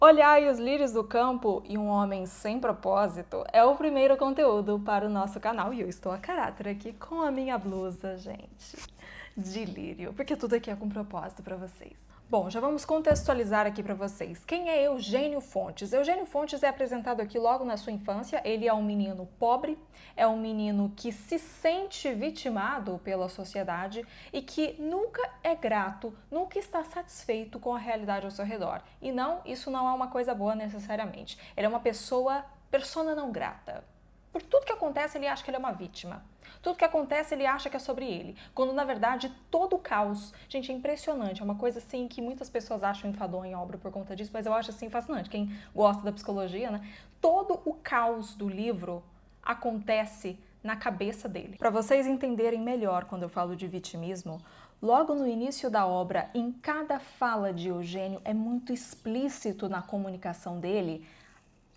Olhai os lírios do campo e um homem sem propósito é o primeiro conteúdo para o nosso canal. E eu estou a caráter aqui com a minha blusa, gente, de lírio, porque tudo aqui é com propósito para vocês. Bom, já vamos contextualizar aqui para vocês. Quem é Eugênio Fontes? Eugênio Fontes é apresentado aqui logo na sua infância. Ele é um menino pobre, é um menino que se sente vitimado pela sociedade e que nunca é grato, nunca está satisfeito com a realidade ao seu redor. E não, isso não é uma coisa boa necessariamente. Ele é uma persona não grata. Por tudo que acontece, ele acha que ele é uma vítima. Tudo que acontece, ele acha que é sobre ele. Quando, na verdade, todo o caos... Gente, é impressionante. É uma coisa, assim, que muitas pessoas acham enfadonha em obra por conta disso, mas eu acho, assim, fascinante. Quem gosta da psicologia, né? Todo o caos do livro acontece na cabeça dele. Para vocês entenderem melhor quando eu falo de vitimismo, logo no início da obra, em cada fala de Eugênio, é muito explícito na comunicação dele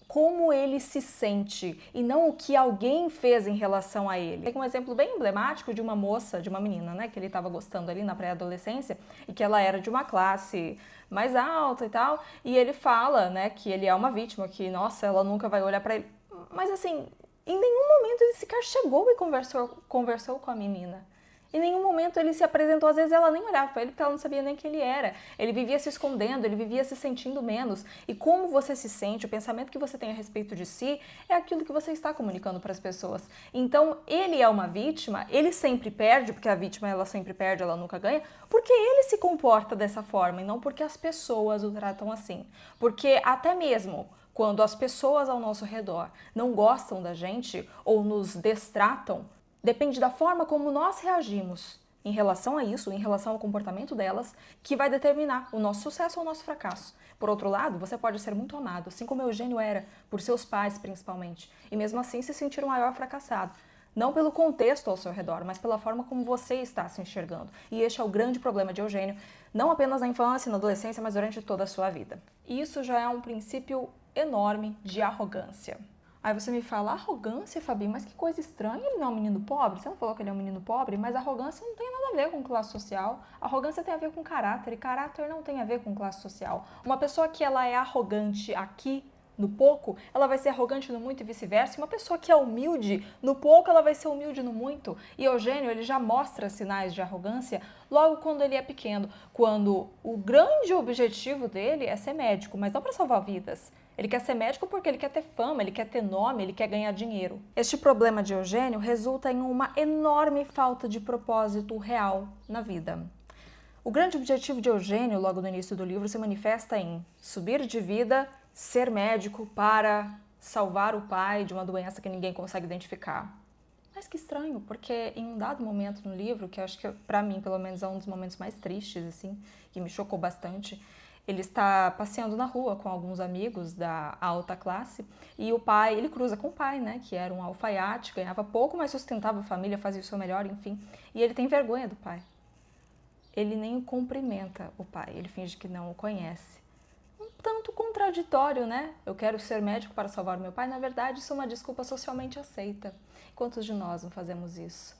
como ele se sente e não o que alguém fez em relação a ele. Tem um exemplo bem emblemático de uma moça, de uma menina, né, que ele estava gostando ali na pré-adolescência e que ela era de uma classe mais alta e tal, e ele fala, né, que ele é uma vítima, que, nossa, ela nunca vai olhar para ele. Mas assim, em nenhum momento ele sequer chegou e conversou com a menina. Em nenhum momento ele se apresentou, às vezes ela nem olhava para ele porque ela não sabia nem quem ele era. Ele vivia se escondendo, ele vivia se sentindo menos. E como você se sente, o pensamento que você tem a respeito de si, é aquilo que você está comunicando para as pessoas. Então, ele é uma vítima, ele sempre perde, porque a vítima ela sempre perde, ela nunca ganha, porque ele se comporta dessa forma e não porque as pessoas o tratam assim. Porque até mesmo quando as pessoas ao nosso redor não gostam da gente ou nos destratam, depende da forma como nós reagimos em relação a isso, em relação ao comportamento delas, que vai determinar o nosso sucesso ou o nosso fracasso. Por outro lado, você pode ser muito amado, assim como Eugênio era, por seus pais principalmente, e mesmo assim se sentir o maior fracassado. Não pelo contexto ao seu redor, mas pela forma como você está se enxergando. E este é o grande problema de Eugênio, não apenas na infância e na adolescência, mas durante toda a sua vida. E isso já é um princípio enorme de arrogância. Aí você me fala, arrogância, Fabi, mas que coisa estranha, ele não é um menino pobre? Você não falou que ele é um menino pobre? Mas arrogância não tem nada a ver com classe social. Arrogância tem a ver com caráter, e caráter não tem a ver com classe social. Uma pessoa que ela é arrogante aqui, no pouco, ela vai ser arrogante no muito e vice-versa. Uma pessoa que é humilde no pouco, ela vai ser humilde no muito. E Eugênio, ele já mostra sinais de arrogância logo quando ele é pequeno, quando o grande objetivo dele é ser médico, mas não para salvar vidas. Ele quer ser médico porque ele quer ter fama, ele quer ter nome, ele quer ganhar dinheiro. Este problema de Eugênio resulta em uma enorme falta de propósito real na vida. O grande objetivo de Eugênio, logo no início do livro, se manifesta em subir de vida, ser médico para salvar o pai de uma doença que ninguém consegue identificar. Mas que estranho, porque em um dado momento no livro, que acho que para mim pelo menos é um dos momentos mais tristes, assim, que me chocou bastante, ele está passeando na rua com alguns amigos da alta classe e o pai, ele cruza com o pai, né, que era um alfaiate, ganhava pouco, mas sustentava a família, fazia o seu melhor, enfim, e ele tem vergonha do pai. Ele nem o cumprimenta, o pai, ele finge que não o conhece. Um tanto contraditório, né? Eu quero ser médico para salvar meu pai, na verdade isso é uma desculpa socialmente aceita. Quantos de nós não fazemos isso?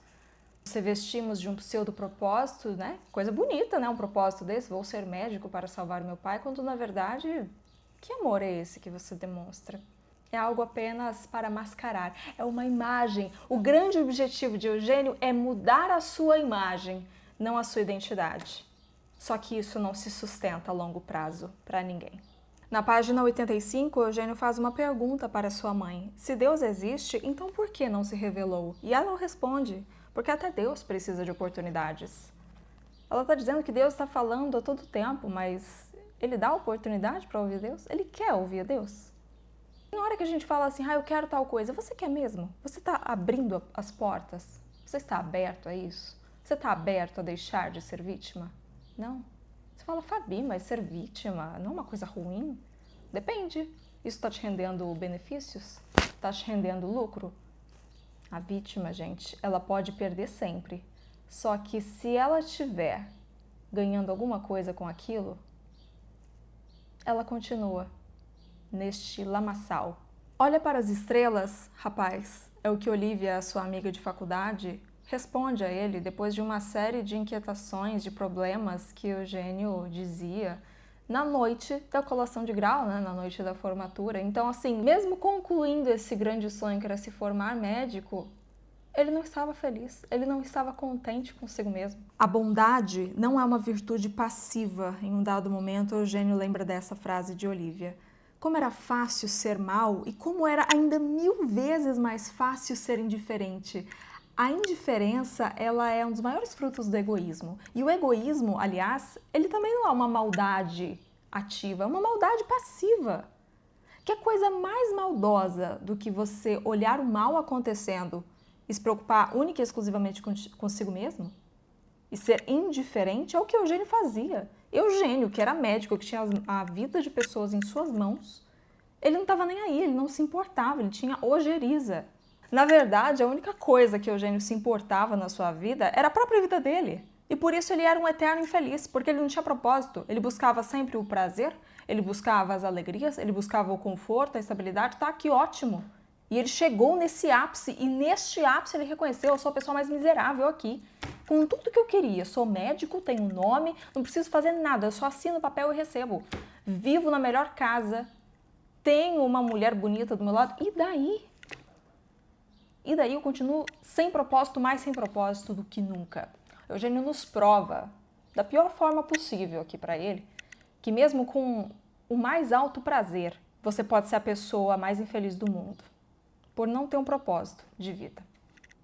Se vestimos de um pseudo-propósito, né? Coisa bonita, né? Um propósito desse, vou ser médico para salvar meu pai, quando na verdade, que amor é esse que você demonstra? É algo apenas para mascarar, é uma imagem. O grande objetivo de Eugênio é mudar a sua imagem, não a sua identidade. Só que isso não se sustenta a longo prazo para ninguém. Na página 85, Eugênio faz uma pergunta para sua mãe. Se Deus existe, então por que não se revelou? E ela responde, porque até Deus precisa de oportunidades. Ela está dizendo que Deus está falando a todo tempo, mas ele dá oportunidade para ouvir Deus? Ele quer ouvir Deus? Na hora que a gente fala assim, eu quero tal coisa, você quer mesmo? Você está abrindo as portas? Você está aberto a isso? Você está aberto a deixar de ser vítima? Não. Você fala, Fabi, mas ser vítima não é uma coisa ruim? Depende. Isso está te rendendo benefícios? Está te rendendo lucro? A vítima, gente, ela pode perder sempre. Só que se ela estiver ganhando alguma coisa com aquilo, ela continua neste lamaçal. Olha para as estrelas, rapaz. É o que Olivia, sua amiga de faculdade, responde a ele depois de uma série de inquietações, de problemas que Eugênio dizia, na noite da colação de grau, né, na noite da formatura. Então, assim, mesmo concluindo esse grande sonho que era se formar médico, ele não estava feliz, ele não estava contente consigo mesmo. A bondade não é uma virtude passiva. Em um dado momento, Eugênio lembra dessa frase de Olivia. Como era fácil ser mal e como era ainda 1000 vezes mais fácil ser indiferente. A indiferença, ela é um dos maiores frutos do egoísmo. E o egoísmo, aliás, ele também não é uma maldade ativa, é uma maldade passiva. Que coisa mais maldosa do que você olhar o mal acontecendo e se preocupar única e exclusivamente consigo mesmo? E ser indiferente é o que Eugênio fazia. Eugênio, que era médico, que tinha a vida de pessoas em suas mãos, ele não estava nem aí, ele não se importava, ele tinha ojeriza. Na verdade, a única coisa que Eugênio se importava na sua vida era a própria vida dele. E por isso ele era um eterno infeliz, porque ele não tinha propósito. Ele buscava sempre o prazer, ele buscava as alegrias, ele buscava o conforto, a estabilidade. Tá, que ótimo! E ele chegou nesse ápice, e neste ápice ele reconheceu: eu sou a pessoa mais miserável aqui. Com tudo que eu queria, sou médico, tenho um nome, não preciso fazer nada, eu só assino o papel e recebo. Vivo na melhor casa, tenho uma mulher bonita do meu lado, e daí? E daí eu continuo sem propósito, mais sem propósito do que nunca. Eugênio nos prova, da pior forma possível aqui para ele, que mesmo com o mais alto prazer, você pode ser a pessoa mais infeliz do mundo, por não ter um propósito de vida.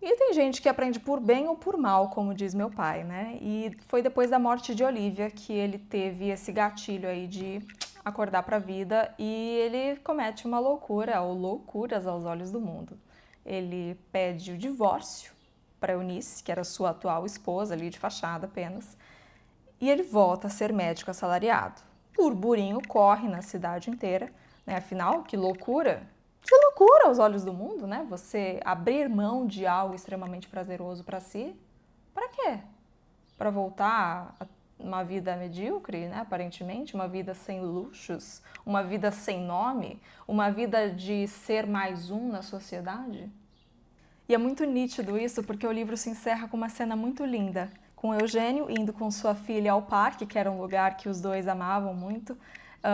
E tem gente que aprende por bem ou por mal, como diz meu pai, né? E foi depois da morte de Olivia que ele teve esse gatilho aí de acordar para a vida, e ele comete uma loucura, ou loucuras aos olhos do mundo. Ele pede o divórcio para Eunice, que era sua atual esposa, ali de fachada apenas, e ele volta a ser médico assalariado. Burburinho corre na cidade inteira, né? Afinal, que loucura! Que loucura aos olhos do mundo, né? Você abrir mão de algo extremamente prazeroso para si, para quê? Para voltar a uma vida medíocre, né? Aparentemente, uma vida sem luxos, uma vida sem nome, uma vida de ser mais um na sociedade? E é muito nítido isso, porque o livro se encerra com uma cena muito linda, com Eugênio indo com sua filha ao parque, que era um lugar que os dois amavam muito.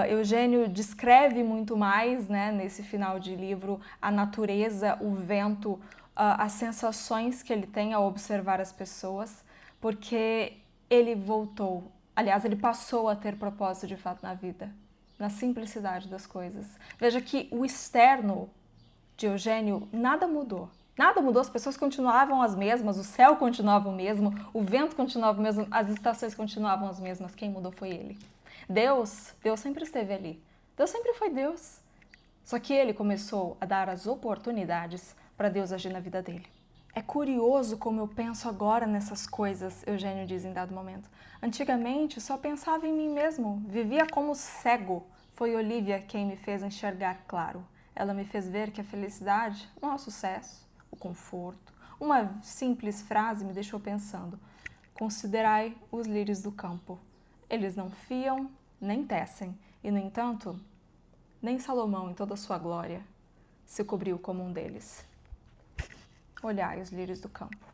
Eugênio descreve muito mais, né, nesse final de livro, a natureza, o vento, as sensações que ele tem ao observar as pessoas, porque ele voltou, aliás, ele passou a ter propósito de fato na vida, na simplicidade das coisas. Veja que o externo de Eugênio nada mudou. Nada mudou, as pessoas continuavam as mesmas, o céu continuava o mesmo, o vento continuava o mesmo, as estações continuavam as mesmas. Quem mudou foi ele. Deus sempre esteve ali. Deus sempre foi Deus. Só que ele começou a dar as oportunidades para Deus agir na vida dele. É curioso como eu penso agora nessas coisas, Eugênio diz em dado momento. Antigamente só pensava em mim mesmo, vivia como cego. Foi Olivia quem me fez enxergar claro. Ela me fez ver que a felicidade não é o sucesso, o conforto. Uma simples frase me deixou pensando: considerai os lírios do campo. Eles não fiam, nem tecem, e, no entanto, nem Salomão, em toda a sua glória, se cobriu como um deles. Olhai os lírios do campo.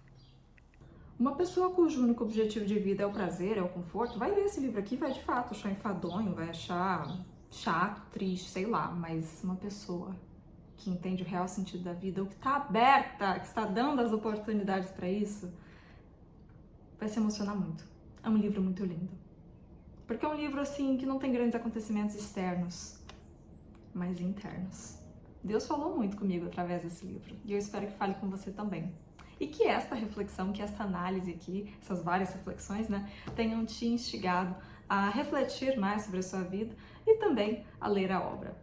Uma pessoa cujo único objetivo de vida é o prazer, é o conforto, vai ler esse livro aqui e vai, de fato, achar enfadonho, vai achar chato, triste, sei lá, mas uma pessoa que entende o real sentido da vida, ou que está aberta, que está dando as oportunidades para isso, vai se emocionar muito. É um livro muito lindo. Porque é um livro, assim, que não tem grandes acontecimentos externos, mas internos. Deus falou muito comigo através desse livro, e eu espero que fale com você também. E que esta reflexão, que esta análise aqui, essas várias reflexões, né, tenham te instigado a refletir mais sobre a sua vida e também a ler a obra.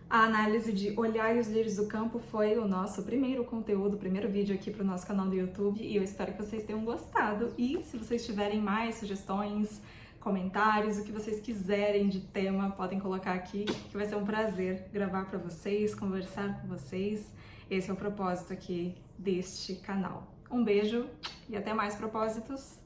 A análise de Olhai os Lírios do Campo foi o nosso primeiro conteúdo, o primeiro vídeo aqui para o nosso canal do YouTube, e eu espero que vocês tenham gostado. E se vocês tiverem mais sugestões, comentários, o que vocês quiserem de tema, podem colocar aqui, que vai ser um prazer gravar para vocês, conversar com vocês. Esse é o propósito aqui deste canal. Um beijo e até mais propósitos!